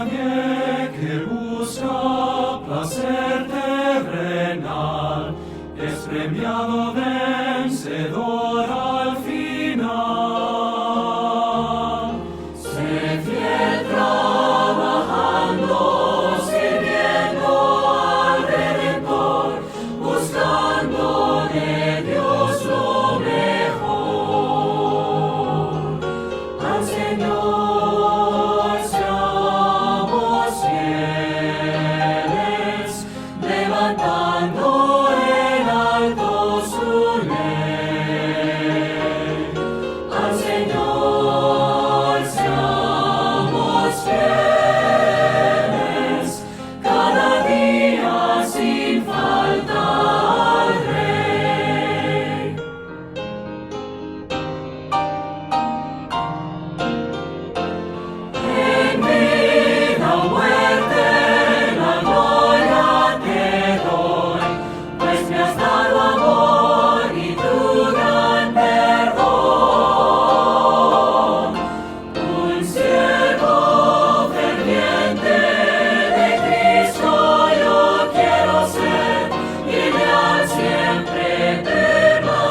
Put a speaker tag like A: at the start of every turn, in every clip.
A: nadie que busca placer terrenal es premiado vencedor al final. Sé fiel trabajando, sirviendo al Redentor, buscando de Dios lo mejor. Al Señor seamos fieles, levantando en alto su ley. Al Señor seamos fieles, cada día sin falta al Rey. En vida o muerte la gloria te doy, pues me has dado amor y tu gran perdón. Un siervo ferviente de Cristo yo quiero ser y leal siempre permanecer.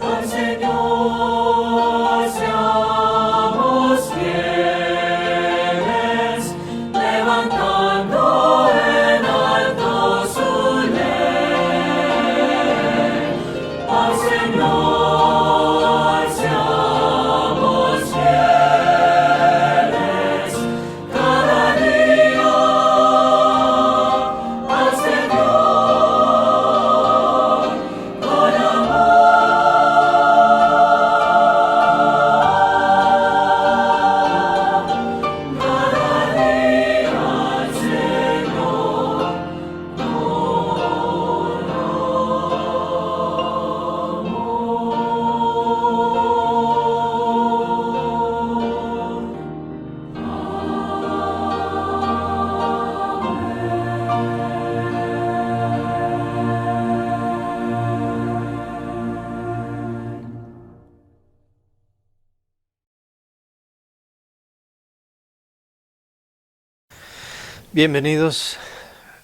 A: Al Señor seamos fieles, levantando en alto su ley. Al Señor seamos fieles, cada día al Señor con amor. Cada día al Señor
B: Bienvenidos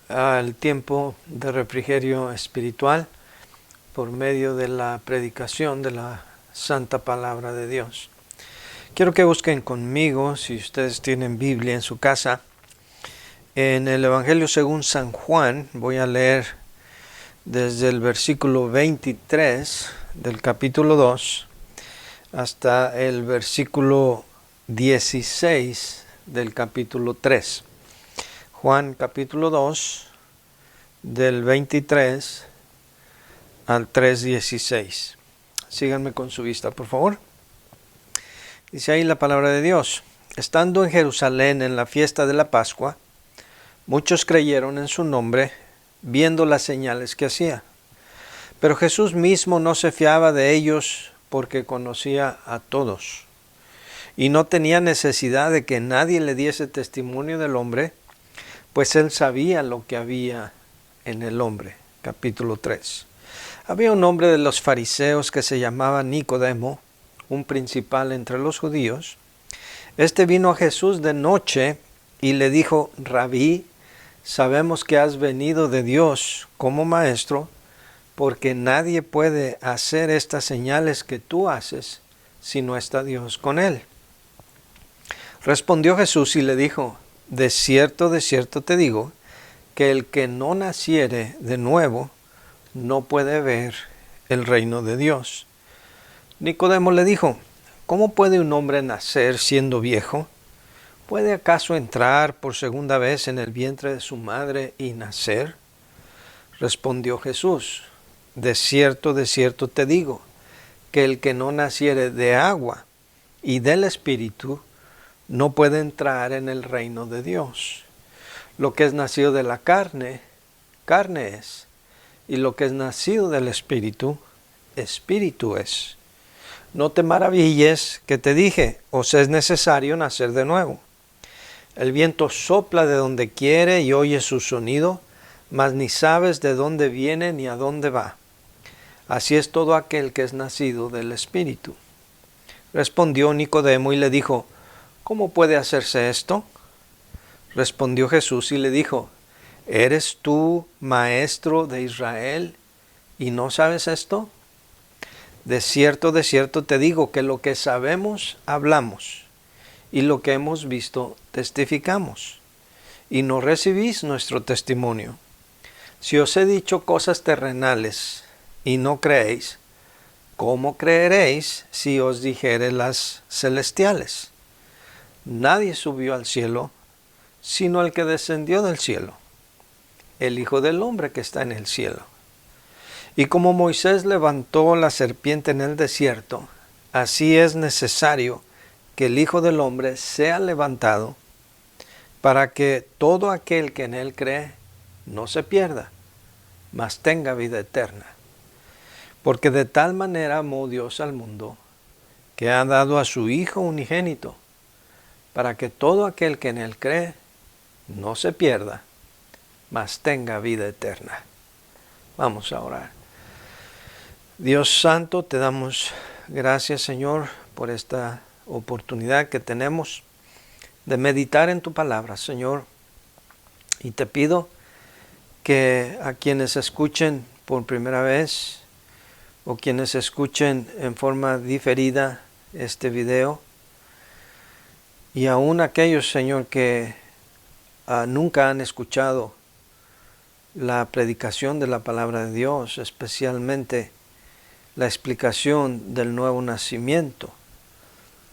B: al tiempo de refrigerio espiritual por medio de la predicación de la Santa Palabra de Dios. Quiero que busquen conmigo, si ustedes tienen Biblia en su casa, en el Evangelio según San Juan. Voy a leer desde el versículo 23 del capítulo 2 hasta el versículo 16 del capítulo 3. Juan capítulo 2, del 23 al 3:16. Síganme con su vista, por favor. Dice ahí la palabra de Dios. Estando en Jerusalén en la fiesta de la Pascua, muchos creyeron en su nombre, viendo las señales que hacía. Pero Jesús mismo no se fiaba de ellos porque conocía a todos. Y no tenía necesidad de que nadie le diese testimonio del hombre, pues él sabía lo que había en el hombre. Capítulo 3. Había un hombre de los fariseos que se llamaba Nicodemo, un principal entre los judíos. Este vino a Jesús de noche y le dijo: Rabí, sabemos que has venido de Dios como maestro, porque nadie puede hacer estas señales que tú haces si no está Dios con él. Respondió Jesús y le dijo: de cierto te digo, que el que no naciere de nuevo no puede ver el reino de Dios. Nicodemo le dijo: ¿cómo puede un hombre nacer siendo viejo? ¿Puede acaso entrar por segunda vez en el vientre de su madre y nacer? Respondió Jesús: de cierto te digo, que el que no naciere de agua y del Espíritu no puede entrar en el reino de Dios. Lo que es nacido de la carne, carne es, y lo que es nacido del Espíritu, Espíritu es. No te maravilles que te dije: os es necesario nacer de nuevo. El viento sopla de donde quiere y oyes su sonido, mas ni sabes de dónde viene ni a dónde va. Así es todo aquel que es nacido del Espíritu. Respondió Nicodemo y le dijo, ¿cómo puede hacerse esto? Respondió Jesús y le dijo, ¿eres tú maestro de Israel y no sabes esto? De cierto te digo que lo que sabemos hablamos y lo que hemos visto testificamos y no recibís nuestro testimonio. Si os he dicho cosas terrenales y no creéis, ¿cómo creeréis si os dijere las celestiales? Nadie subió al cielo, sino el que descendió del cielo, el Hijo del Hombre que está en el cielo. Y como Moisés levantó la serpiente en el desierto, así es necesario que el Hijo del Hombre sea levantado, para que todo aquel que en él cree no se pierda, mas tenga vida eterna. Porque de tal manera amó Dios al mundo, que ha dado a su Hijo unigénito, para que todo aquel que en él cree no se pierda, mas tenga vida eterna. Vamos a orar. Dios Santo, te damos gracias, Señor, por esta oportunidad que tenemos de meditar en tu palabra, Señor. Y te pido que a quienes escuchen por primera vez o quienes escuchen en forma diferida este video, y aún aquellos, Señor, que nunca han escuchado la predicación de la palabra de Dios, especialmente la explicación del nuevo nacimiento.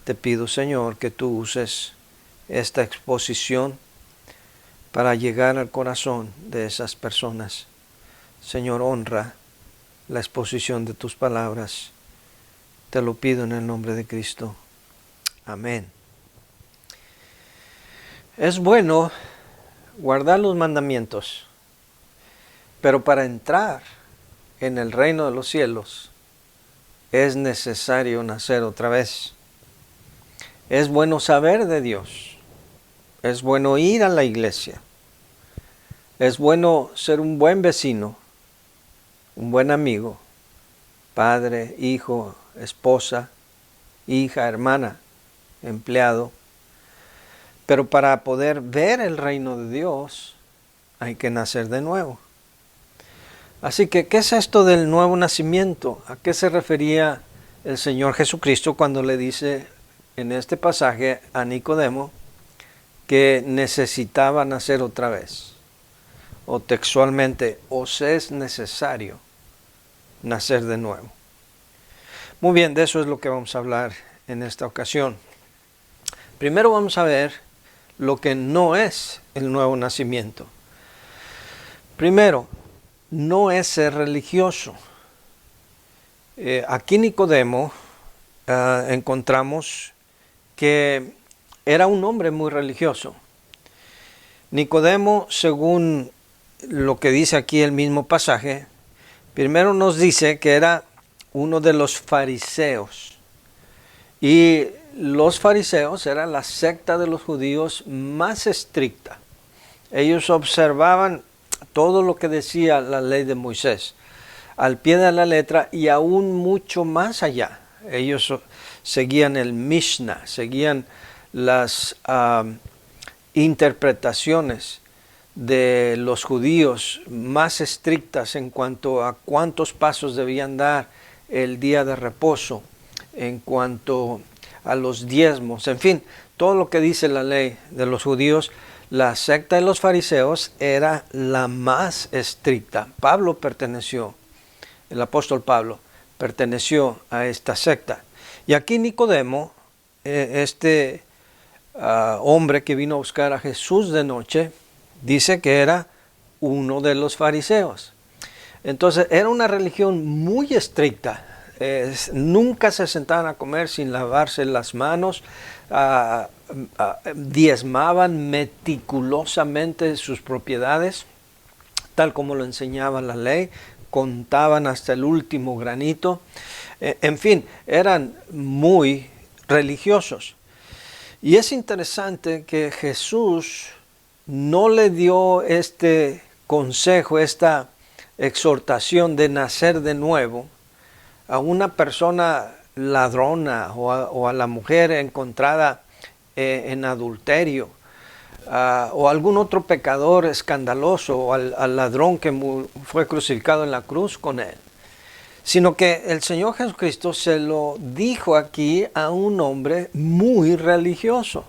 B: Te pido, Señor, que tú uses esta exposición para llegar al corazón de esas personas. Señor, honra la exposición de tus palabras. Te lo pido en el nombre de Cristo. Amén. Es bueno guardar los mandamientos, pero para entrar en el reino de los cielos es necesario nacer otra vez. Es bueno saber de Dios. Es bueno ir a la iglesia. Es bueno ser un buen vecino, un buen amigo, padre, hijo, esposa, hija, hermana, empleado. Pero para poder ver el reino de Dios hay que nacer de nuevo. Así que, ¿qué es esto del nuevo nacimiento? ¿A qué se refería el Señor Jesucristo cuando le dice en este pasaje a Nicodemo que necesitaba nacer otra vez? O textualmente, os es necesario nacer de nuevo. Muy bien, de eso es lo que vamos a hablar en esta ocasión. Primero vamos a ver lo que no es el nuevo nacimiento. Primero, no es ser religioso. Aquí Nicodemo encontramos que era un hombre muy religioso. Nicodemo, según lo que dice aquí el mismo pasaje, primero nos dice que era uno de los fariseos. Y los fariseos eran la secta de los judíos más estricta. Ellos observaban todo lo que decía la ley de Moisés, al pie de la letra y aún mucho más allá. Ellos seguían el Mishnah, seguían las interpretaciones de los judíos más estrictas en cuanto a cuántos pasos debían dar el día de reposo, en cuanto a los diezmos, en fin, todo lo que dice la ley de los judíos. La secta de los fariseos era la más estricta. El apóstol Pablo perteneció a esta secta. Y aquí Nicodemo, este hombre que vino a buscar a Jesús de noche, dice que era uno de los fariseos. Entonces era una religión muy estricta. Nunca se sentaban a comer sin lavarse las manos. Diezmaban meticulosamente sus propiedades, tal como lo enseñaba la ley. Contaban hasta el último granito. En fin, eran muy religiosos. Y es interesante que Jesús no le dio este consejo, esta exhortación de nacer de nuevo a una persona ladrona o a la mujer encontrada en adulterio, o algún otro pecador escandaloso, o al ladrón que fue crucificado en la cruz con él, sino que el Señor Jesucristo se lo dijo aquí a un hombre muy religioso,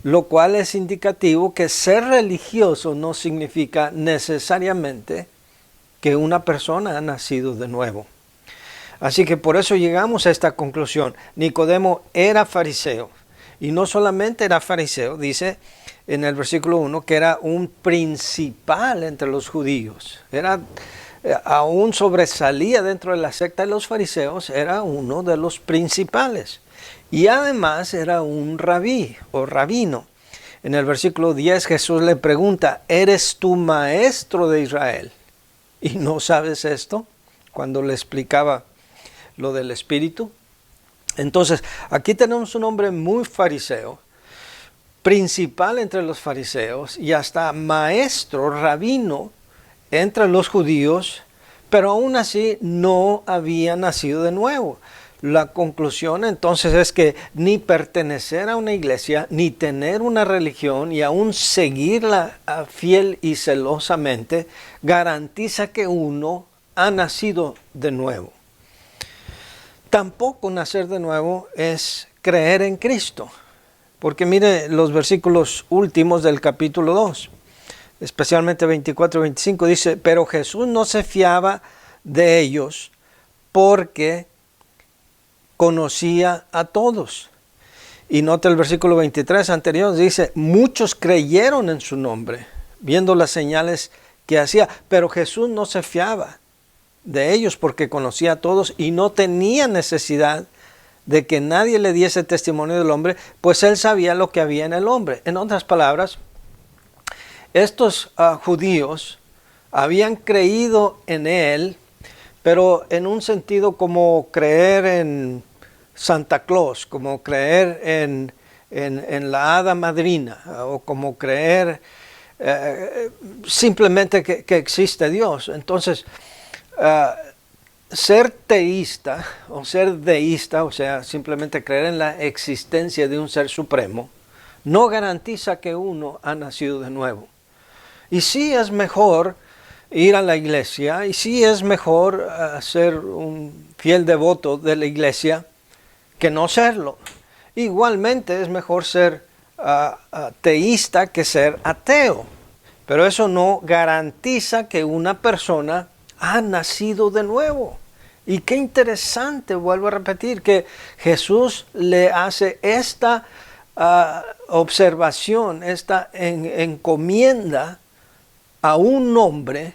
B: lo cual es indicativo que ser religioso no significa necesariamente que una persona ha nacido de nuevo. Así que por eso llegamos a esta conclusión. Nicodemo era fariseo, y no solamente era fariseo, dice en el versículo 1 que era un principal entre los judíos. Aún sobresalía dentro de la secta de los fariseos, era uno de los principales. Y además era un rabí o rabino. En el versículo 10 Jesús le pregunta, ¿eres tú maestro de Israel? ¿Y no sabes esto? Cuando le explicaba lo del Espíritu. Entonces, aquí tenemos un hombre muy fariseo, principal entre los fariseos y hasta maestro, rabino entre los judíos, pero aún así no había nacido de nuevo. La conclusión entonces es que ni pertenecer a una iglesia, ni tener una religión y aún seguirla fiel y celosamente, garantiza que uno ha nacido de nuevo. Tampoco nacer de nuevo es creer en Cristo, porque mire los versículos últimos del capítulo 2, especialmente 24 y 25, dice, pero Jesús no se fiaba de ellos porque conocía a todos. Y nota el versículo 23 anterior, dice, muchos creyeron en su nombre, viendo las señales que hacía, pero Jesús no se fiaba de ellos porque conocía a todos y no tenía necesidad de que nadie le diese testimonio del hombre, pues él sabía lo que había en el hombre. En otras palabras, estos judíos habían creído en él, pero en un sentido como creer en Santa Claus, como creer en la hada madrina, o como creer simplemente que existe Dios. Entonces, ser teísta o ser deísta, o sea, simplemente creer en la existencia de un ser supremo, no garantiza que uno ha nacido de nuevo. Y sí es mejor ir a la iglesia, y sí es mejor ser un fiel devoto de la iglesia que no serlo. Igualmente es mejor ser teísta que ser ateo, pero eso no garantiza que una persona ha nacido de nuevo. Y qué interesante, vuelvo a repetir, que Jesús le hace esta observación, esta encomienda a un hombre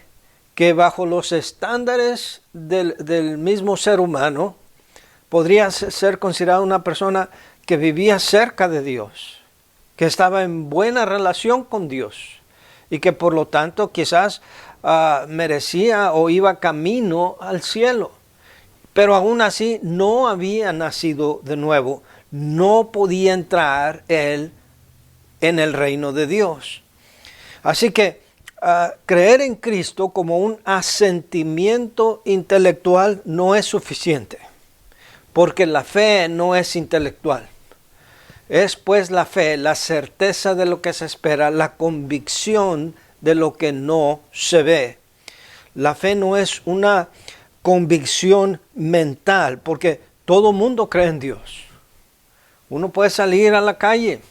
B: que bajo los estándares del mismo ser humano podría ser considerado una persona que vivía cerca de Dios, que estaba en buena relación con Dios y que por lo tanto quizás merecía o iba camino al cielo, pero aún así no había nacido de nuevo, no podía entrar él en el reino de Dios. Así que creer en Cristo como un asentimiento intelectual no es suficiente, porque la fe no es intelectual. Es pues la fe, la certeza de lo que se espera, la convicción de lo que no se ve. La fe no es una convicción mental, porque todo mundo cree en Dios. Uno puede salir a la calle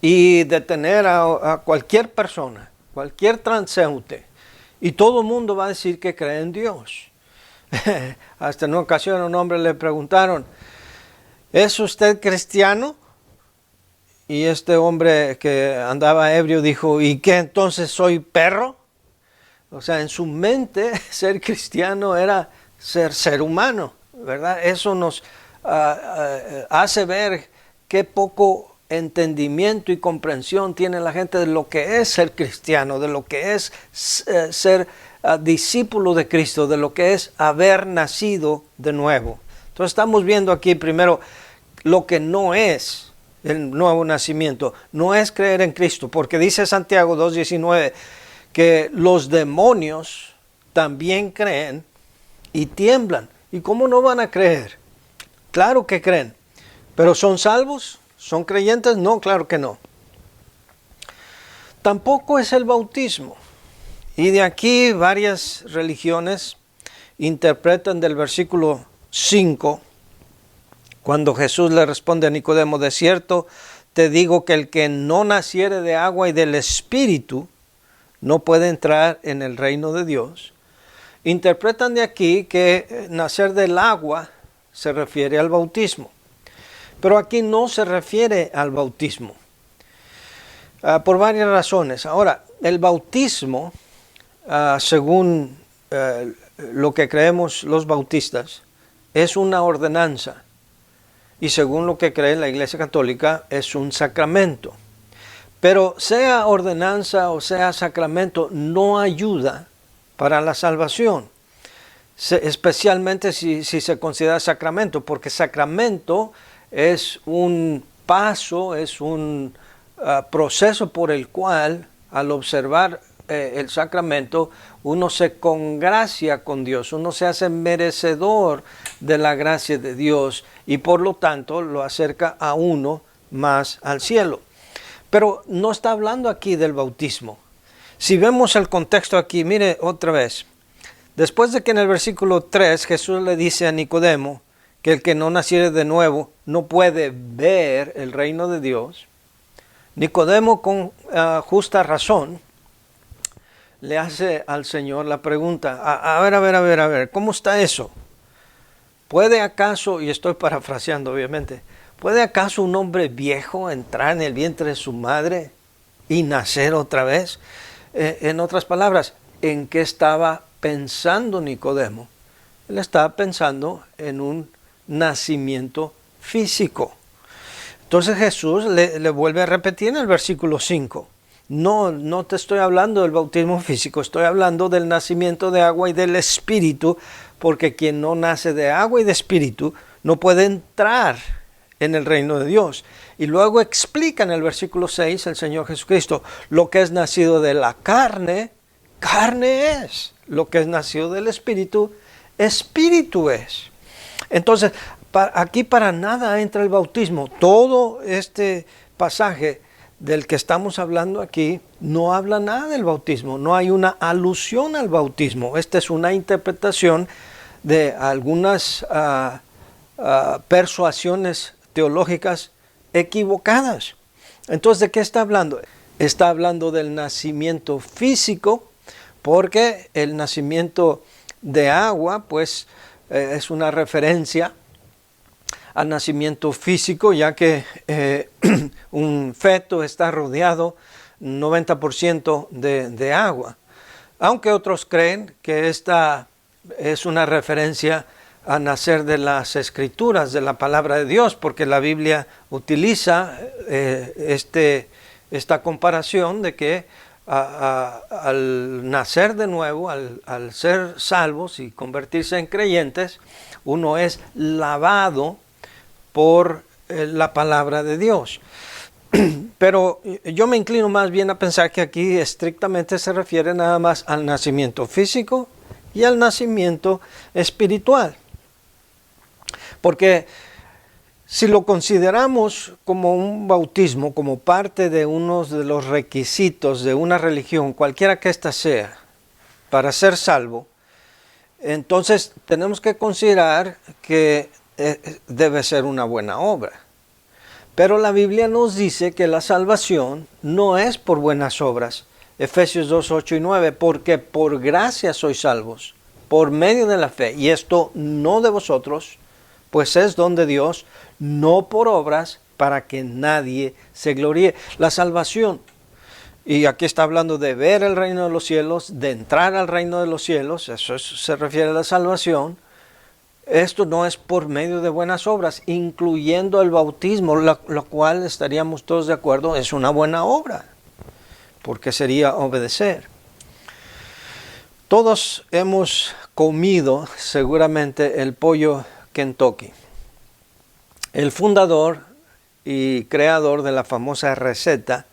B: y detener a cualquier persona, cualquier transeúnte, y todo el mundo va a decir que cree en Dios. Hasta en una ocasión a un hombre le preguntaron, ¿es usted cristiano? Y este hombre que andaba ebrio dijo, ¿y qué entonces soy perro? O sea, en su mente ser cristiano era ser humano, ¿verdad? Eso nos hace ver qué poco entendimiento y comprensión tiene la gente de lo que es ser cristiano, de lo que es ser discípulo de Cristo, de lo que es haber nacido de nuevo. Entonces estamos viendo aquí primero lo que no es el nuevo nacimiento, no es creer en Cristo, porque dice Santiago 2:19 que los demonios también creen y tiemblan. ¿Y cómo no van a creer? Claro que creen. ¿Pero son salvos? ¿Son creyentes? No, claro que no. Tampoco es el bautismo. Y de aquí varias religiones interpretan del versículo 5, cuando Jesús le responde a Nicodemo, de cierto te digo que el que no naciere de agua y del Espíritu no puede entrar en el reino de Dios. Interpretan de aquí que nacer del agua se refiere al bautismo. Pero aquí no se refiere al bautismo. Por varias razones. Ahora, el bautismo, según lo que creemos los bautistas, es una ordenanza. Y según lo que cree la Iglesia Católica, es un sacramento. Pero sea ordenanza o sea sacramento, no ayuda para la salvación. Especialmente si se considera sacramento, porque sacramento es un paso, es un proceso por el cual al observar el sacramento uno se congracia con Dios, uno se hace merecedor de la gracia de Dios y por lo tanto lo acerca a uno más al cielo. Pero no está hablando aquí del bautismo. Si vemos el contexto aquí, mire otra vez. Después de que en el versículo 3 Jesús le dice a Nicodemo que el que no naciere de nuevo no puede ver el reino de Dios, Nicodemo con justa razón le hace al Señor la pregunta, a ver, ¿cómo está eso? ¿Puede acaso, y estoy parafraseando obviamente, ¿puede acaso un hombre viejo entrar en el vientre de su madre y nacer otra vez? En otras palabras, ¿en qué estaba pensando Nicodemo? Él estaba pensando en un nacimiento físico. Entonces Jesús le vuelve a repetir en el versículo 5. No te estoy hablando del bautismo físico, estoy hablando del nacimiento de agua y del Espíritu, porque quien no nace de agua y de Espíritu no puede entrar en el reino de Dios. Y luego explica en el versículo 6 el Señor Jesucristo, lo que es nacido de la carne, carne es. Lo que es nacido del Espíritu, Espíritu es. Entonces, aquí para nada entra el bautismo. Todo este pasaje del que estamos hablando aquí no habla nada del bautismo, no hay una alusión al bautismo. Esta es una interpretación de algunas persuasiones teológicas equivocadas. Entonces, ¿de qué está hablando? Está hablando del nacimiento físico, porque el nacimiento de agua, pues, es una referencia al nacimiento físico, ya que un feto está rodeado 90% de agua. Aunque otros creen que esta es una referencia a nacer de las Escrituras, de la palabra de Dios, porque la Biblia utiliza esta comparación de que al nacer de nuevo, al ser salvos y convertirse en creyentes, uno es lavado por la palabra de Dios. Pero yo me inclino más bien a pensar que aquí estrictamente se refiere nada más al nacimiento físico y al nacimiento espiritual. Porque si lo consideramos como un bautismo, como parte de uno de los requisitos de una religión, cualquiera que ésta sea, para ser salvo, entonces tenemos que considerar que debe ser una buena obra. Pero la Biblia nos dice que la salvación no es por buenas obras. Efesios 2, 8 y 9, porque por gracia sois salvos, por medio de la fe, y esto no de vosotros, pues es don de Dios, no por obras, para que nadie se gloríe. La salvación, y aquí está hablando de ver el reino de los cielos, de entrar al reino de los cielos, se refiere a la salvación. Esto no es por medio de buenas obras, incluyendo el bautismo, lo cual estaríamos todos de acuerdo, es una buena obra, porque sería obedecer. Todos hemos comido seguramente el pollo Kentucky. El fundador y creador de la famosa receta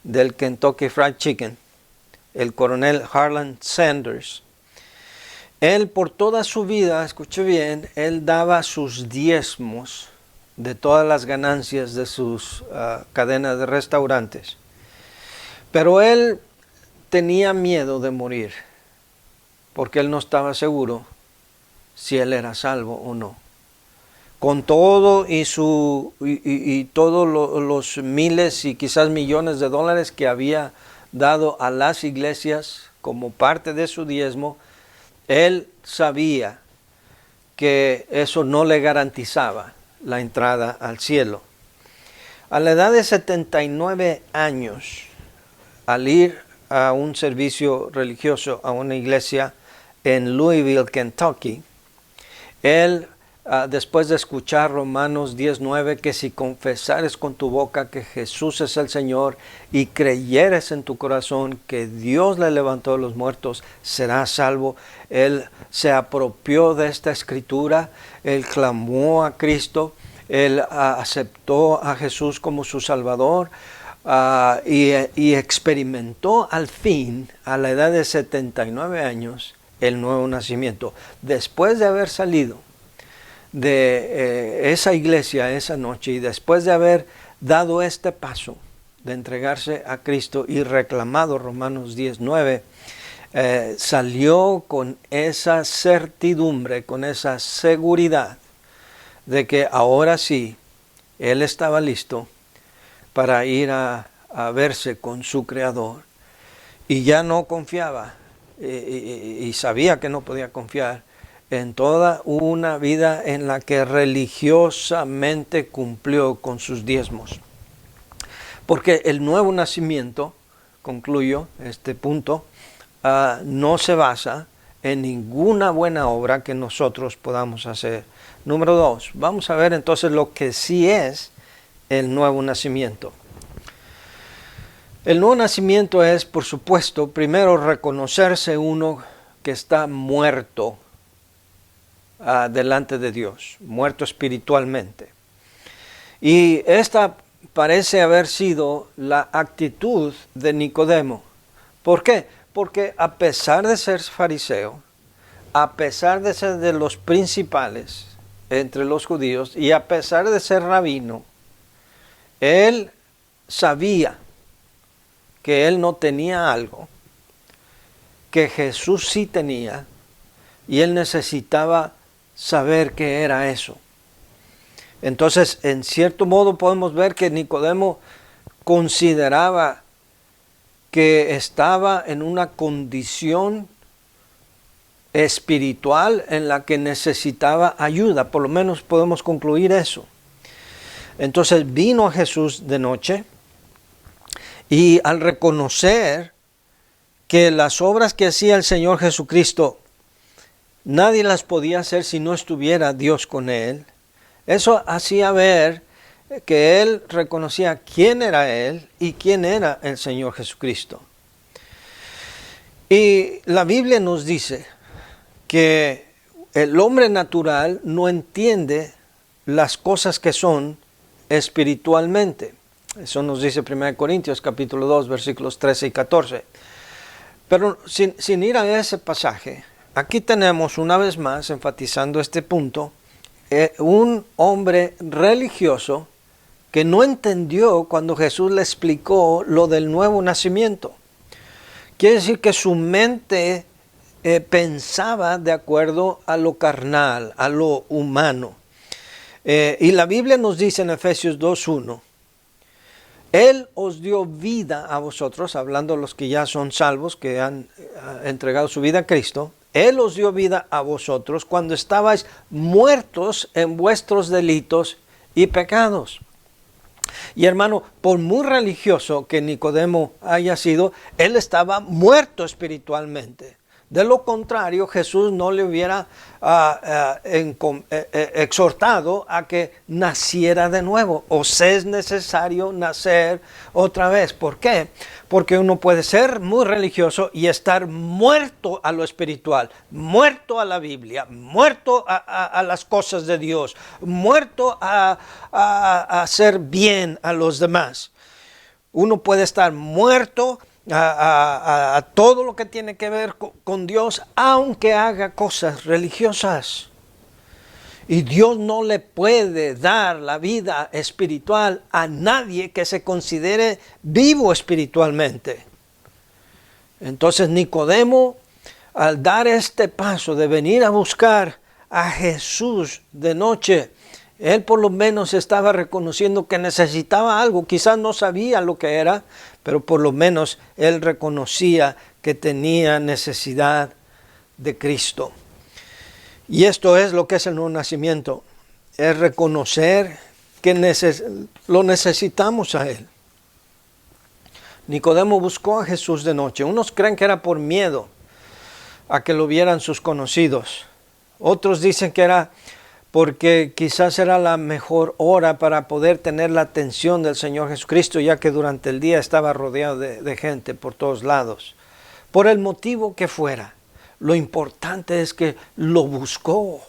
B: del Kentucky Fried Chicken, el coronel Harlan Sanders, Él por toda su vida, escuche bien, él daba sus diezmos de todas las ganancias de sus cadenas de restaurantes. Pero él tenía miedo de morir, porque él no estaba seguro si él era salvo o no. Con todo y todos los miles y quizás millones de dólares que había dado a las iglesias como parte de su diezmo, él sabía que eso no le garantizaba la entrada al cielo. A la edad de 79 años, al ir a un servicio religioso a una iglesia en Louisville, Kentucky, él, después de escuchar Romanos 10:9, que si confesares con tu boca que Jesús es el Señor y creyeres en tu corazón que Dios le levantó de los muertos, serás salvo. Él se apropió de esta escritura, él clamó a Cristo, él aceptó a Jesús como su Salvador y experimentó al fin, a la edad de 79 años, el nuevo nacimiento. Después de haber salido de esa iglesia esa noche y después de haber dado este paso de entregarse a Cristo y reclamado Romanos 10:9, salió con esa certidumbre, con esa seguridad de que ahora sí, él estaba listo para ir a verse con su Creador. Y ya no confiaba y sabía que no podía confiar en toda una vida en la que religiosamente cumplió con sus diezmos. Porque el nuevo nacimiento, concluyo este punto, no se basa en ninguna buena obra que nosotros podamos hacer. Número 2, vamos a ver entonces lo que sí es el nuevo nacimiento. El nuevo nacimiento es, por supuesto, primero reconocerse uno que está muerto delante de Dios, muerto espiritualmente. Y esta parece haber sido la actitud de Nicodemo. ¿Por qué? Porque a pesar de ser fariseo, a pesar de ser de los principales entre los judíos y a pesar de ser rabino, él sabía que él no tenía algo que Jesús sí tenía y él necesitaba saber qué era eso. Entonces, en cierto modo podemos ver que Nicodemo consideraba que estaba en una condición espiritual en la que necesitaba ayuda. Por lo menos podemos concluir eso. Entonces vino a Jesús de noche y al reconocer que las obras que hacía el Señor Jesucristo nadie las podía hacer si no estuviera Dios con él, eso hacía ver que él reconocía quién era él y quién era el Señor Jesucristo. Y la Biblia nos dice que el hombre natural no entiende las cosas que son espiritualmente. Eso nos dice 1 Corintios capítulo 2 versículos 13 y 14. Pero sin ir a ese pasaje, aquí tenemos una vez más, enfatizando este punto, un hombre religioso que no entendió cuando Jesús le explicó lo del nuevo nacimiento. Quiere decir que su mente pensaba de acuerdo a lo carnal, a lo humano. Y la Biblia nos dice en Efesios 2:1, Él os dio vida a vosotros, hablando de los que ya son salvos, que han entregado su vida a Cristo. Él os dio vida a vosotros cuando estabais muertos en vuestros delitos y pecados. Y hermano, por muy religioso que Nicodemo haya sido, él estaba muerto espiritualmente. De lo contrario, Jesús no le hubiera exhortado a que naciera de nuevo. Os es necesario nacer otra vez. ¿Por qué? Porque uno puede ser muy religioso y estar muerto a lo espiritual, muerto a la Biblia, muerto a las cosas de Dios, muerto a hacer bien a los demás. Uno puede estar muerto a todo lo que tiene que ver con Dios, aunque haga cosas religiosas. Y Dios no le puede dar la vida espiritual a nadie que se considere vivo espiritualmente. Entonces Nicodemo, al dar este paso de venir a buscar a Jesús de noche, él por lo menos estaba reconociendo que necesitaba algo. Quizás no sabía lo que era, pero por lo menos él reconocía que tenía necesidad de Cristo. Y esto es lo que es el nuevo nacimiento. Es reconocer que lo necesitamos a Él. Nicodemo buscó a Jesús de noche. Unos creen que era por miedo a que lo vieran sus conocidos. Otros dicen que era porque quizás era la mejor hora para poder tener la atención del Señor Jesucristo, ya que durante el día estaba rodeado de gente por todos lados. Por el motivo que fuera, lo importante es que lo buscó.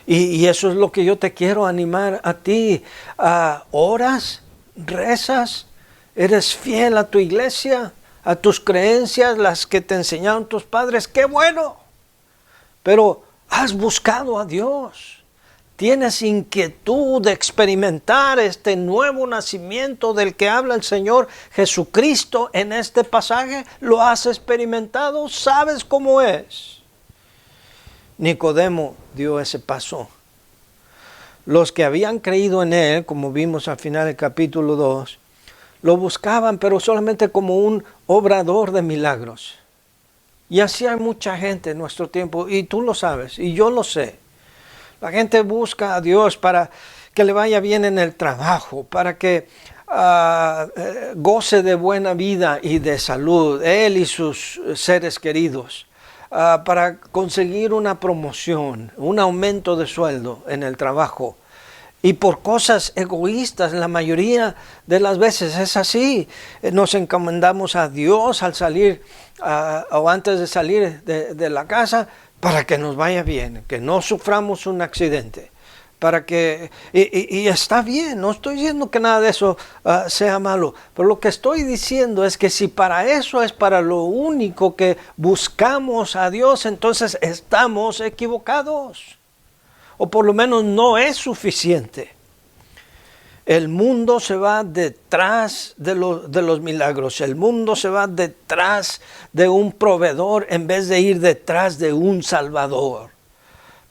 B: Y eso es lo que yo te quiero animar a ti. ¿Oras? ¿Rezas? ¿Eres fiel a tu iglesia? ¿A tus creencias, las que te enseñaron tus padres? ¡Qué bueno! Pero has buscado a Dios. Tienes inquietud de experimentar este nuevo nacimiento del que habla el Señor Jesucristo en este pasaje. ¿Lo has experimentado? ¿Sabes cómo es? Nicodemo dio ese paso. Los que habían creído en él, como vimos al final del capítulo 2, lo buscaban, pero solamente como un obrador de milagros. Y así hay mucha gente en nuestro tiempo, y tú lo sabes, y yo lo sé. La gente busca a Dios para que le vaya bien en el trabajo, para que goce de buena vida y de salud, él y sus seres queridos, para conseguir una promoción, un aumento de sueldo en el trabajo. Y por cosas egoístas, la mayoría de las veces es así. Nos encomendamos a Dios al salir o antes de salir de la casa para que nos vaya bien, que no suframos un accidente. Para que, y está bien, no estoy diciendo que nada de eso sea malo, pero lo que estoy diciendo es que si para eso es para lo único que buscamos a Dios, entonces estamos equivocados. O por lo menos no es suficiente. El mundo se va detrás de los milagros. El mundo se va detrás de un proveedor en vez de ir detrás de un salvador.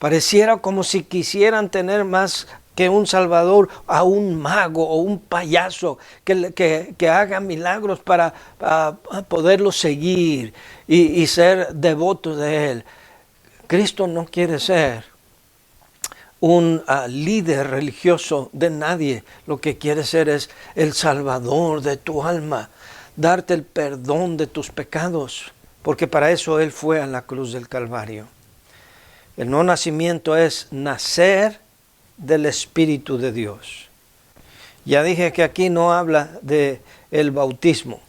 B: Pareciera como si quisieran tener más que un salvador a un mago o un payaso que haga milagros para poderlo seguir y ser devotos de él. Cristo no quiere ser un líder religioso de nadie. Lo que quiere ser es el salvador de tu alma, darte el perdón de tus pecados, porque para eso Él fue a la cruz del Calvario. El nuevo nacimiento es nacer del Espíritu de Dios. Ya dije que aquí no habla de el bautismo,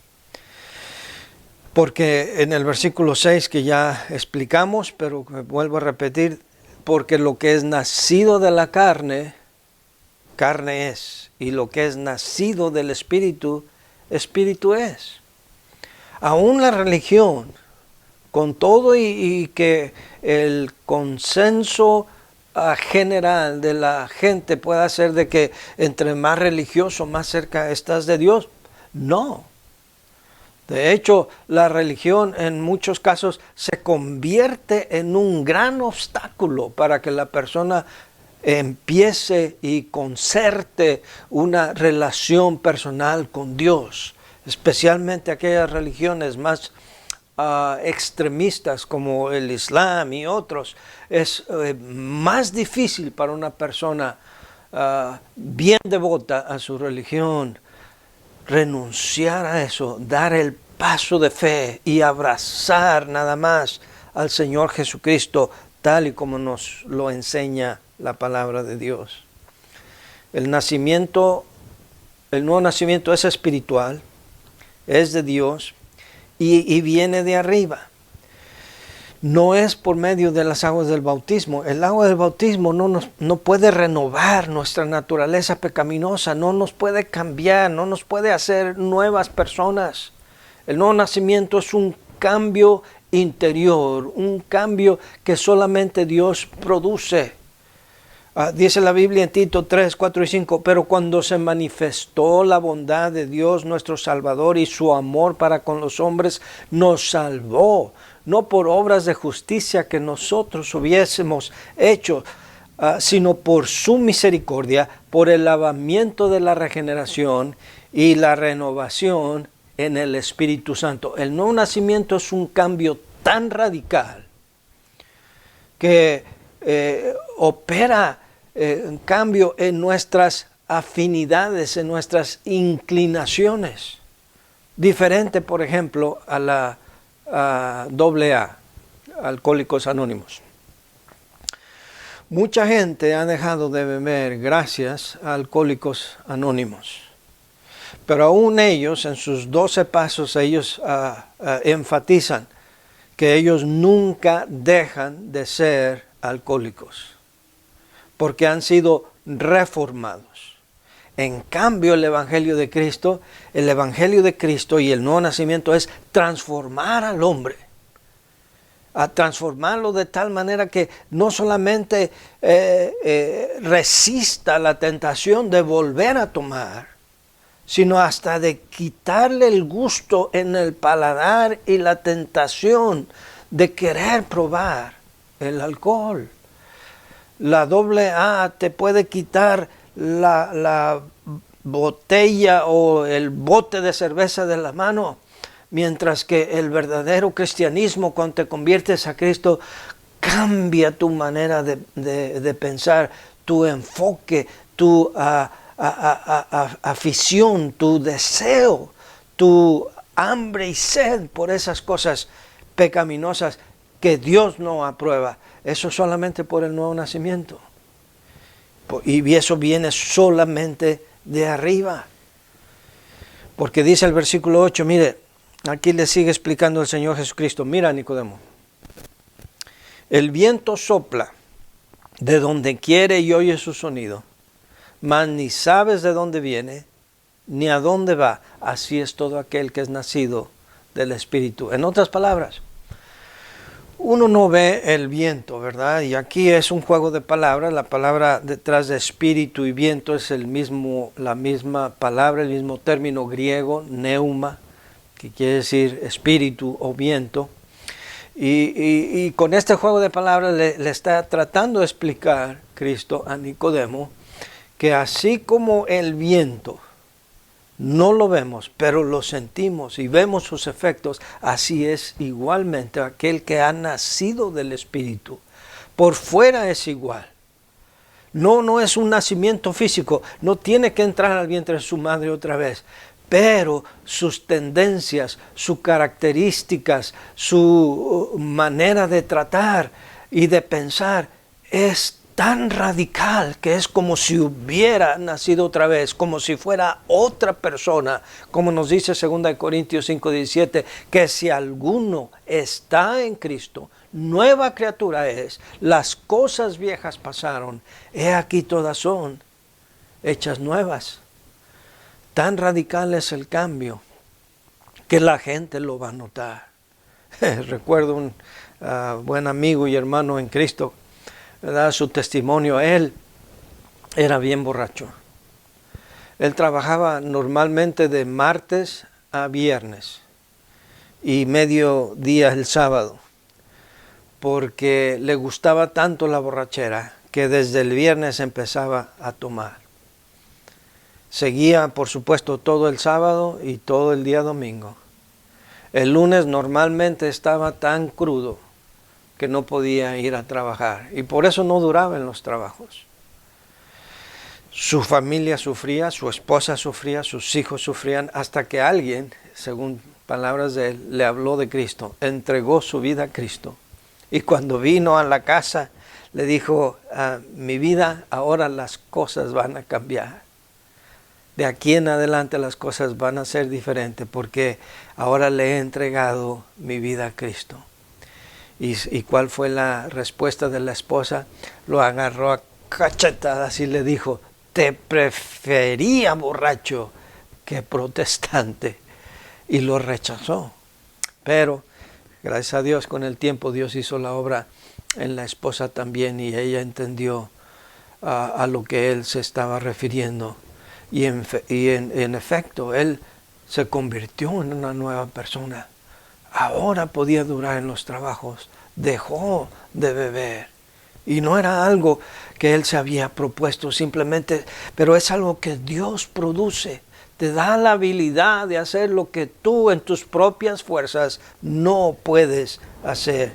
B: porque en el versículo 6 que ya explicamos, pero vuelvo a repetir, porque lo que es nacido de la carne, carne es, y lo que es nacido del Espíritu, Espíritu es. Aún la religión, con todo y que el consenso general de la gente pueda ser de que entre más religioso, más cerca estás de Dios, no. De hecho, la religión en muchos casos se convierte en un gran obstáculo para que la persona empiece y concerte una relación personal con Dios, especialmente aquellas religiones más extremistas como el Islam y otros. Es más difícil para una persona bien devota a su religión renunciar a eso, dar el paso de fe y abrazar nada más al Señor Jesucristo tal y como nos lo enseña la palabra de Dios. El nuevo nacimiento es espiritual, es de Dios y viene de arriba. No es por medio de las aguas del bautismo. El agua del bautismo no puede renovar nuestra naturaleza pecaminosa, no nos puede cambiar, no nos puede hacer nuevas personas. El nuevo nacimiento es un cambio interior, un cambio que solamente Dios produce. Dice la Biblia en Tito 3, 4 y 5, pero cuando se manifestó la bondad de Dios nuestro Salvador y su amor para con los hombres, nos salvó, no por obras de justicia que nosotros hubiésemos hecho, sino por su misericordia, por el lavamiento de la regeneración y la renovación en el Espíritu Santo. El nuevo nacimiento es un cambio tan radical que opera un cambio en nuestras afinidades, en nuestras inclinaciones. Diferente, por ejemplo, a la AA, Alcohólicos Anónimos. Mucha gente ha dejado de beber gracias a Alcohólicos Anónimos. Pero aún ellos, en sus 12 pasos, ellos enfatizan que ellos nunca dejan de ser alcohólicos, porque han sido reformados. En cambio, el Evangelio de Cristo y el nuevo nacimiento es transformar al hombre, a transformarlo de tal manera que no solamente resista la tentación de volver a tomar, sino hasta de quitarle el gusto en el paladar y la tentación de querer probar el alcohol. La AA te puede quitar la botella o el bote de cerveza de la mano, mientras que el verdadero cristianismo, cuando te conviertes a Cristo, cambia tu manera de pensar, tu enfoque, tu afición, tu deseo, tu hambre y sed por esas cosas pecaminosas que Dios no aprueba. Eso solamente por el nuevo nacimiento. Y eso viene solamente de arriba. Porque dice el versículo 8, mire, aquí le sigue explicando el Señor Jesucristo. Mira, Nicodemo, el viento sopla de donde quiere y oye su sonido, mas ni sabes de dónde viene, ni a dónde va. Así es todo aquel que es nacido del Espíritu. En otras palabras, uno no ve el viento, ¿verdad? Y aquí es un juego de palabras. La palabra detrás de espíritu y viento es la misma palabra, el mismo término griego, neuma, que quiere decir espíritu o viento. Y con este juego de palabras le está tratando de explicar Cristo a Nicodemo que así como el viento no lo vemos, pero lo sentimos y vemos sus efectos, así es igualmente aquel que ha nacido del Espíritu. Por fuera es igual. No es un nacimiento físico, no tiene que entrar al vientre de su madre otra vez, pero sus tendencias, sus características, su manera de tratar y de pensar es tan radical que es como si hubiera nacido otra vez, como si fuera otra persona, como nos dice 2 Corintios 5:17, que si alguno está en Cristo, nueva criatura es, las cosas viejas pasaron, he aquí todas son hechas nuevas. Tan radical es el cambio que la gente lo va a notar. Recuerdo un buen amigo y hermano en Cristo, ¿verdad? Su testimonio, él era bien borracho. Él trabajaba normalmente de martes a viernes y medio día el sábado, porque le gustaba tanto la borrachera que desde el viernes empezaba a tomar. Seguía, por supuesto, todo el sábado y todo el día domingo. El lunes normalmente estaba tan crudo que no podía ir a trabajar y por eso no duraba en los trabajos. Su familia sufría, su esposa sufría, sus hijos sufrían, hasta que alguien, según palabras de él, le habló de Cristo, entregó su vida a Cristo. Y cuando vino a la casa, le dijo, mi vida, ahora las cosas van a cambiar. De aquí en adelante las cosas van a ser diferentes porque ahora le he entregado mi vida a Cristo. ¿Y cuál fue la respuesta de la esposa? Lo agarró a cachetadas y le dijo, te prefería borracho que protestante. y lo rechazó. Pero, gracias a Dios, con el tiempo Dios hizo la obra en la esposa también y ella entendió a lo que él se estaba refiriendo. Y en efecto, él se convirtió en una nueva persona. Ahora podía durar en los trabajos. Dejó de beber. Y no era algo que él se había propuesto simplemente, pero es algo que Dios produce. Te da la habilidad de hacer lo que tú en tus propias fuerzas no puedes hacer.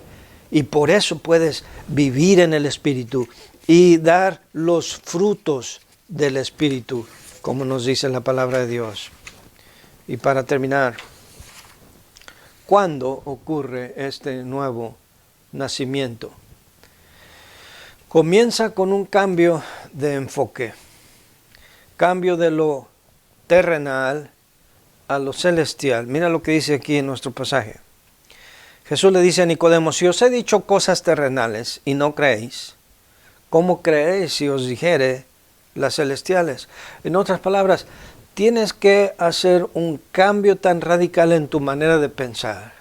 B: Y por eso puedes vivir en el Espíritu y dar los frutos del Espíritu, como nos dice la palabra de Dios. Y para terminar, ¿cuándo ocurre este nuevo nacimiento? Comienza con un cambio de enfoque, cambio de lo terrenal a lo celestial. Mira lo que dice aquí en nuestro pasaje. Jesús le dice a Nicodemo, si os he dicho cosas terrenales y no creéis, ¿cómo creéis si os dijere las celestiales? En otras palabras, tienes que hacer un cambio tan radical en tu manera de pensar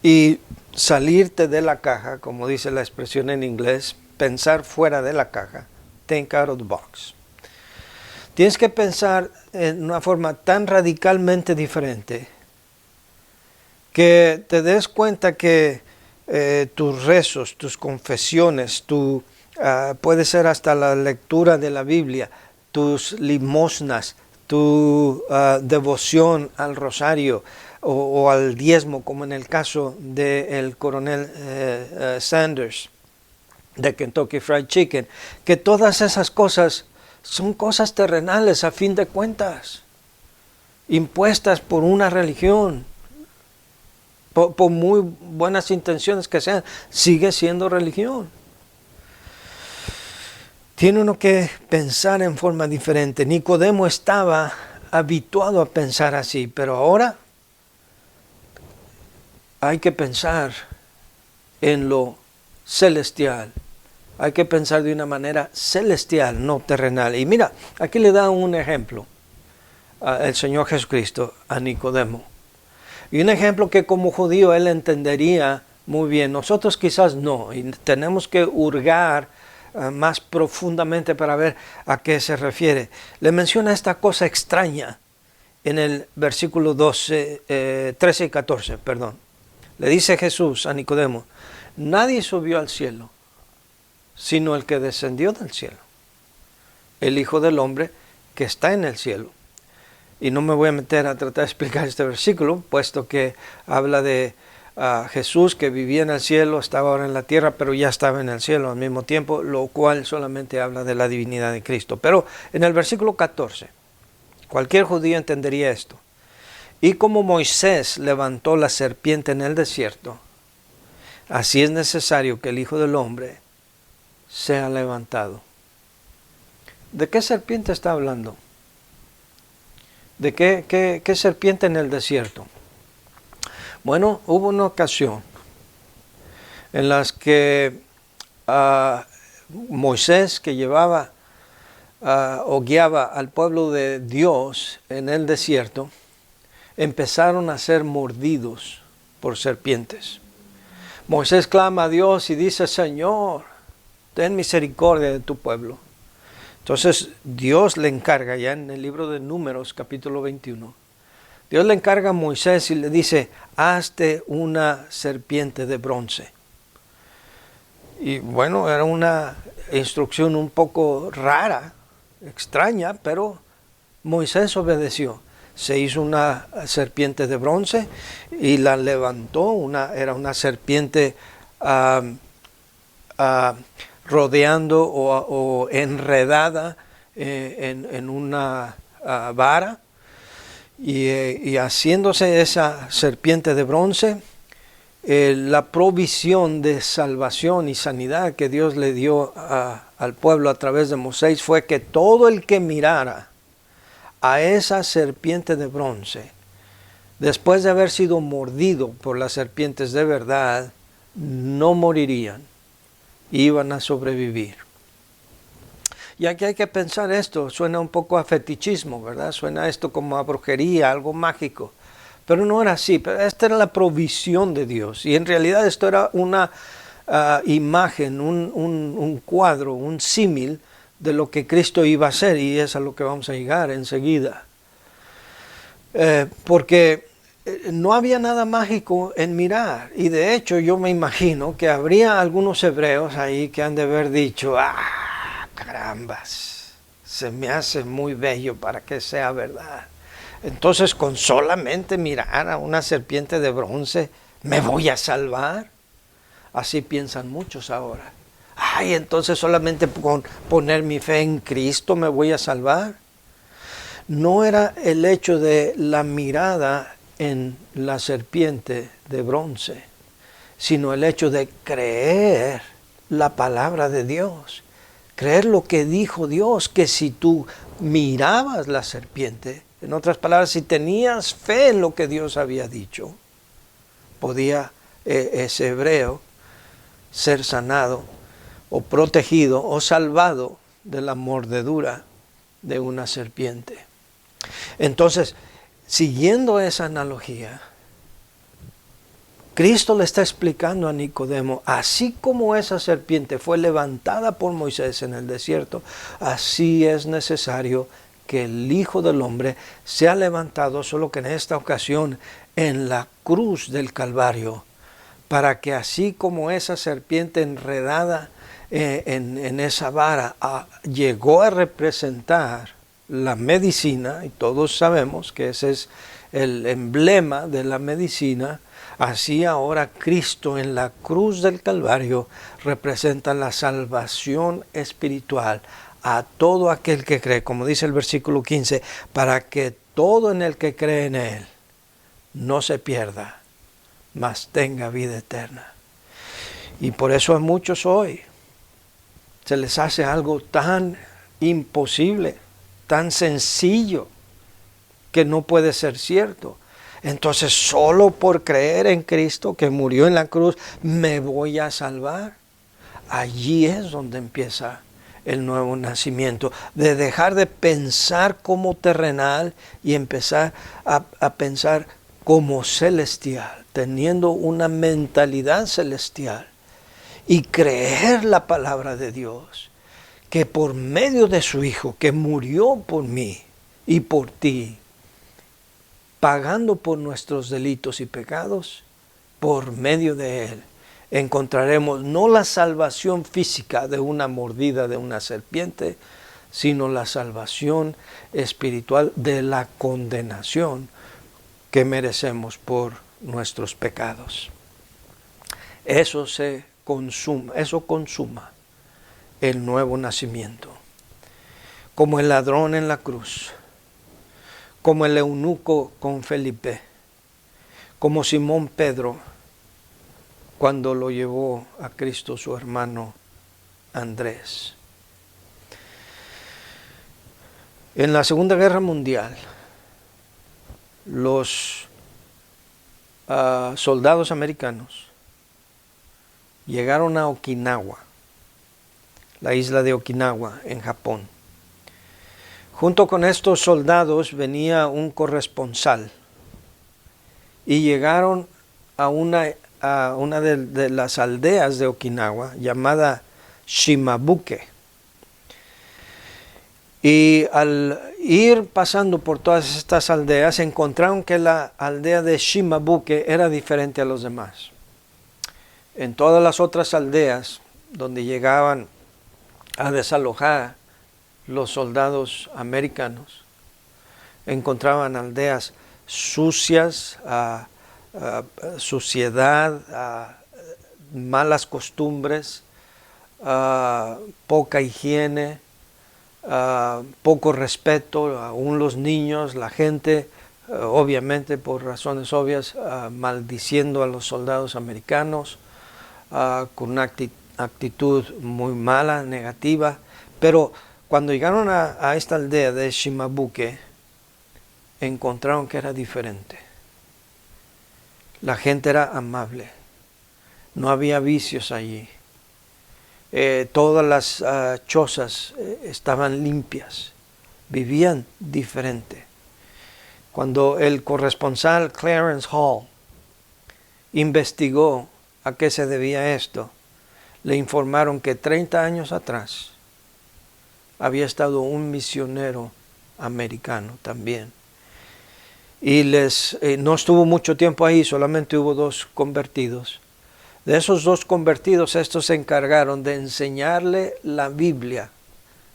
B: y salirte de la caja, como dice la expresión en inglés, pensar fuera de la caja, think out of the box. Tienes que pensar en una forma tan radicalmente diferente que te des cuenta que tus rezos, tus confesiones, puede ser hasta la lectura de la Biblia, tus limosnas, tu devoción al rosario o al diezmo, como en el caso del coronel Sanders de Kentucky Fried Chicken, que todas esas cosas son cosas terrenales a fin de cuentas, impuestas por una religión, por muy buenas intenciones que sean, sigue siendo religión. Tiene uno que pensar en forma diferente. Nicodemo estaba habituado a pensar así, pero ahora hay que pensar en lo celestial. Hay que pensar de una manera celestial, no terrenal. Y mira, aquí le da un ejemplo el Señor Jesucristo a Nicodemo. Y un ejemplo que como judío él entendería muy bien. Nosotros quizás no. Y tenemos que hurgar más profundamente para ver a qué se refiere. Le menciona esta cosa extraña en el versículo 13 y 14. Le dice Jesús a Nicodemo, nadie subió al cielo, sino el que descendió del cielo, el Hijo del Hombre que está en el cielo. Y no me voy a meter a tratar de explicar este versículo, puesto que habla de Jesús que vivía en el cielo, estaba ahora en la tierra, pero ya estaba en el cielo al mismo tiempo, lo cual solamente habla de la divinidad de Cristo. Pero en el versículo 14, cualquier judío entendería esto. Y como Moisés levantó la serpiente en el desierto, así es necesario que el Hijo del Hombre sea levantado. ¿De qué serpiente está hablando? ¿De qué serpiente en el desierto? Bueno, hubo una ocasión en las que Moisés, que llevaba o guiaba al pueblo de Dios en el desierto, empezaron a ser mordidos por serpientes. Moisés clama a Dios y dice, Señor, ten misericordia de tu pueblo. Entonces Dios le encarga, ya en el libro de Números, capítulo 21, Dios le encarga a Moisés y le dice, hazte una serpiente de bronce. Y bueno, era una instrucción un poco rara, extraña, pero Moisés obedeció. Se hizo una serpiente de bronce y la levantó, era una serpiente rodeando o enredada en una vara. Y haciéndose esa serpiente de bronce, la provisión de salvación y sanidad que Dios le dio al pueblo a través de Moisés fue que todo el que mirara a esa serpiente de bronce, después de haber sido mordido por las serpientes de verdad, no morirían, iban a sobrevivir. Y aquí hay que pensar esto, suena un poco a fetichismo, ¿verdad? Suena esto como a brujería, algo mágico. Pero no era así, pero esta era la provisión de Dios. Y en realidad esto era una imagen, un cuadro, un símil de lo que Cristo iba a hacer, y es a lo que vamos a llegar enseguida. Porque no había nada mágico en mirar, y de hecho yo me imagino que habría algunos hebreos ahí que han de haber dicho, carambas, se me hace muy bello para que sea verdad. Entonces, con solamente mirar a una serpiente de bronce, ¿me voy a salvar? Así piensan muchos ahora. Entonces solamente con poner mi fe en Cristo me voy a salvar. No era el hecho de la mirada en la serpiente de bronce, sino el hecho de creer la palabra de Dios. Creer lo que dijo Dios, que si tú mirabas la serpiente, en otras palabras, si tenías fe en lo que Dios había dicho, podía ese hebreo ser sanado o protegido o salvado de la mordedura de una serpiente. Entonces, siguiendo esa analogía, Cristo le está explicando a Nicodemo, así como esa serpiente fue levantada por Moisés en el desierto, así es necesario que el Hijo del Hombre sea levantado, solo que en esta ocasión en la cruz del Calvario, para que así como esa serpiente enredada en esa vara llegó a representar la medicina, y todos sabemos que ese es el emblema de la medicina, así ahora Cristo en la cruz del Calvario representa la salvación espiritual a todo aquel que cree, como dice el versículo 15, para que todo en el que cree en Él no se pierda, mas tenga vida eterna. Y por eso a muchos hoy se les hace algo tan imposible, tan sencillo, que no puede ser cierto. Entonces, solo por creer en Cristo que murió en la cruz, me voy a salvar. Allí es donde empieza el nuevo nacimiento, de dejar de pensar como terrenal y empezar a pensar como celestial, teniendo una mentalidad celestial y creer la palabra de Dios, que por medio de su Hijo, que murió por mí y por ti, pagando por nuestros delitos y pecados, por medio de Él, encontraremos no la salvación física de una mordida de una serpiente, sino la salvación espiritual de la condenación que merecemos por nuestros pecados. Eso consuma el nuevo nacimiento. Como el ladrón en la cruz, como el eunuco con Felipe, como Simón Pedro cuando lo llevó a Cristo su hermano Andrés. En la Segunda Guerra Mundial, los soldados americanos llegaron a Okinawa, la isla de Okinawa en Japón. Junto con estos soldados venía un corresponsal y llegaron a una de las aldeas de Okinawa llamada Shimabuke. Y al ir pasando por todas estas aldeas, encontraron que la aldea de Shimabuke era diferente a los demás. En todas las otras aldeas donde llegaban a desalojar los soldados americanos, encontraban aldeas sucias, suciedad, malas costumbres, poca higiene, poco respeto, aún los niños, la gente, obviamente por razones obvias, maldiciendo a los soldados americanos, con una actitud muy mala, negativa. Pero cuando llegaron a esta aldea de Shimabuke, encontraron que era diferente. La gente era amable, no había vicios allí. Todas las chozas estaban limpias, vivían diferente. Cuando el corresponsal Clarence Hall investigó a qué se debía esto, le informaron que 30 años atrás había estado un misionero americano también. Y no estuvo mucho tiempo ahí, solamente hubo 2 convertidos. De esos 2 convertidos, estos se encargaron de enseñarle la Biblia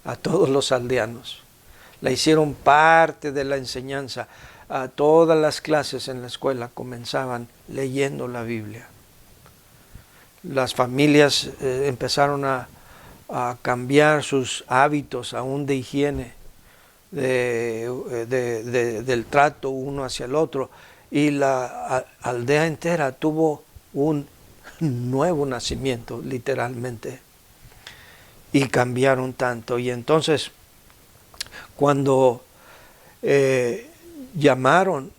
B: a todos los aldeanos. La hicieron parte de la enseñanza. A todas las clases en la escuela comenzaban leyendo la Biblia. Las familias empezaron a cambiar sus hábitos aún de higiene, del trato uno hacia el otro, y la aldea entera tuvo un nuevo nacimiento, literalmente, y cambiaron tanto. Y entonces, cuando llamaron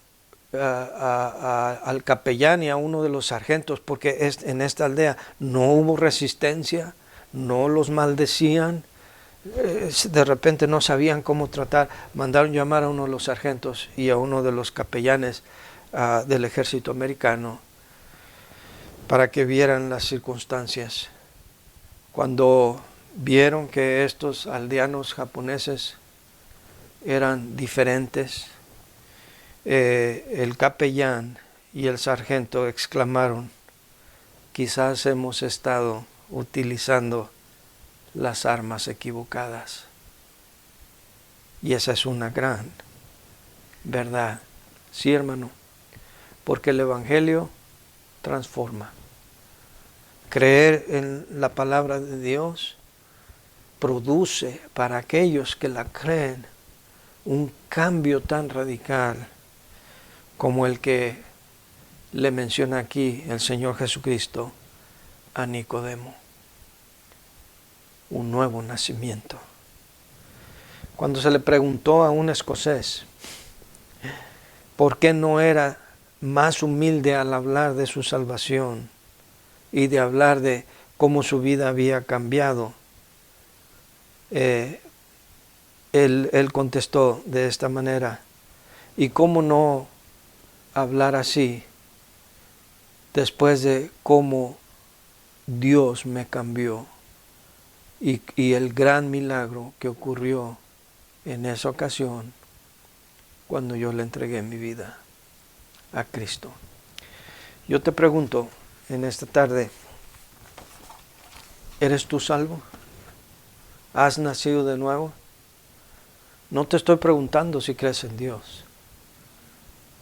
B: al capellán y a uno de los sargentos, porque en esta aldea no hubo resistencia, no los maldecían, de repente no sabían cómo tratar, mandaron llamar a uno de los sargentos y a uno de los capellanes del ejército americano para que vieran las circunstancias. Cuando vieron que estos aldeanos japoneses eran diferentes, el capellán y el sargento exclamaron: quizás hemos estado utilizando las armas equivocadas. Y esa es una gran verdad. Sí, hermano, porque el Evangelio transforma. Creer en la palabra de Dios produce para aquellos que la creen un cambio tan radical como el que le menciona aquí el Señor Jesucristo a Nicodemo. Un nuevo nacimiento. Cuando se le preguntó a un escocés por qué no era más humilde al hablar de su salvación y de hablar de cómo su vida había cambiado, él contestó de esta manera: ¿y cómo no hablar así después de cómo Dios me cambió y el gran milagro que ocurrió en esa ocasión cuando yo le entregué mi vida a Cristo? Yo te pregunto en esta tarde, ¿eres tú salvo? ¿Has nacido de nuevo? No te estoy preguntando si crees en Dios.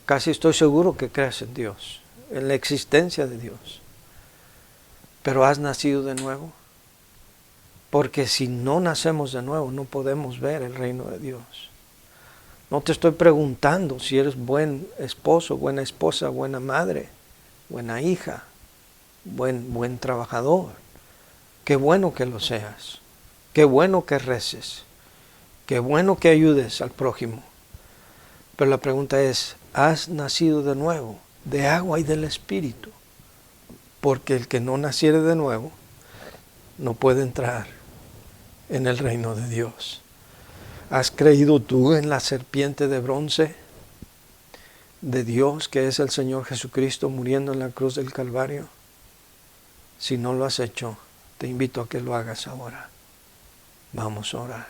B: Casi estoy seguro que crees en Dios, en la existencia de Dios. ¿Pero has nacido de nuevo? Porque si no nacemos de nuevo, no podemos ver el reino de Dios. No te estoy preguntando si eres buen esposo, buena esposa, buena madre, buena hija, buen trabajador. Qué bueno que lo seas. Qué bueno que reces. Qué bueno que ayudes al prójimo. Pero la pregunta es, ¿has nacido de nuevo, de agua y del Espíritu? Porque el que no naciere de nuevo no puede entrar en el reino de Dios. ¿Has creído tú en la serpiente de bronce de Dios, que es el Señor Jesucristo muriendo en la cruz del Calvario? Si no lo has hecho, te invito a que lo hagas ahora. Vamos a orar.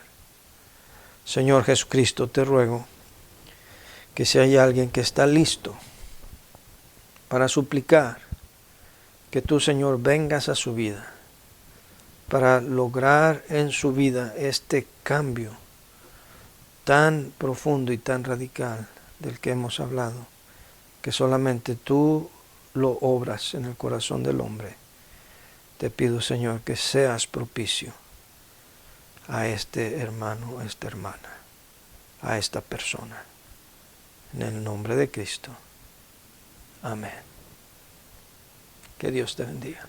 B: Señor Jesucristo, te ruego que si hay alguien que está listo para suplicar que tú, Señor, vengas a su vida, para lograr en su vida este cambio tan profundo y tan radical del que hemos hablado, que solamente tú lo obras en el corazón del hombre. Te pido, Señor, que seas propicio a este hermano, a esta hermana, a esta persona. En el nombre de Cristo. Amén. Que Dios te bendiga.